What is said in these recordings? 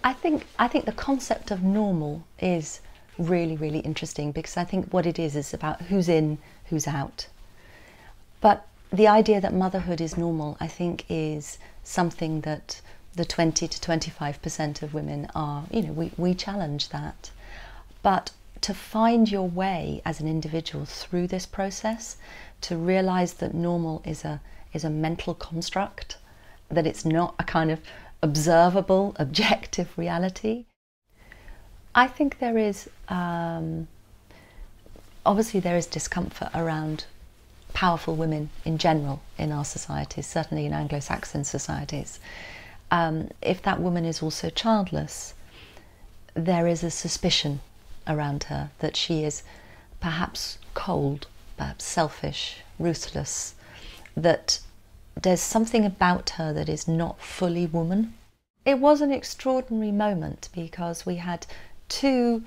I think the concept of normal is really, really interesting, because I think what it is about who's in, who's out. But the idea that motherhood is normal, I think, is something that the 20 to 25% of women are, you know, we challenge that. But to find your way as an individual through this process, to realise that normal is a mental construct, that it's not a kind of observable, objective reality. I think there is, obviously there is discomfort around powerful women in general in our societies, certainly in Anglo-Saxon societies. If that woman is also childless, there is a suspicion around her that she is perhaps cold, perhaps selfish, ruthless, that there's something about her that is not fully woman. It was an extraordinary moment because we had two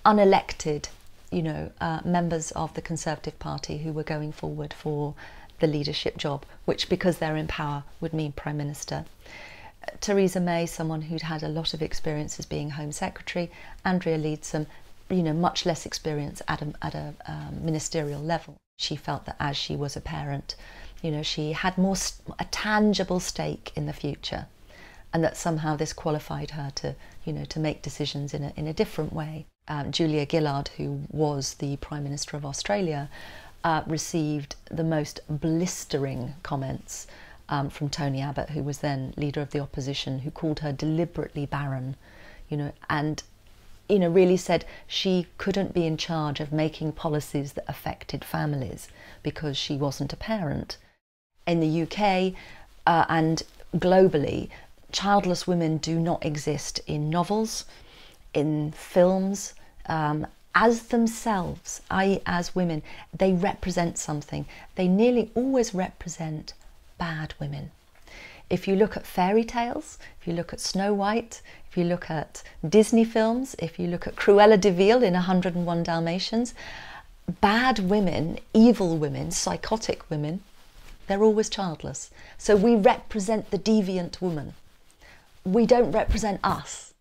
unelected, you know, members of the Conservative Party who were going forward for the leadership job, which, because they're in power, would mean Prime Minister. Theresa May, someone who'd had a lot of experience as being Home Secretary. Andrea Leadsom, you know, much less experience at a ministerial level. She felt that as she was a parent, you know, she had a tangible stake in the future, and that somehow this qualified her to, you know, to make decisions in a different way. Julia Gillard, who was the Prime Minister of Australia, received the most blistering comments from Tony Abbott, who was then leader of the opposition, who called her deliberately barren, you know, and, you know, really said she couldn't be in charge of making policies that affected families because she wasn't a parent. In the UK and globally, childless women do not exist in novels, in films, as themselves, i.e. as women. They represent something. They nearly always represent bad women. If you look at fairy tales, if you look at Snow White, if you look at Disney films, if you look at Cruella de Vil in 101 Dalmatians, bad women, evil women, psychotic women, they're always childless. So we represent the deviant woman. We don't represent us.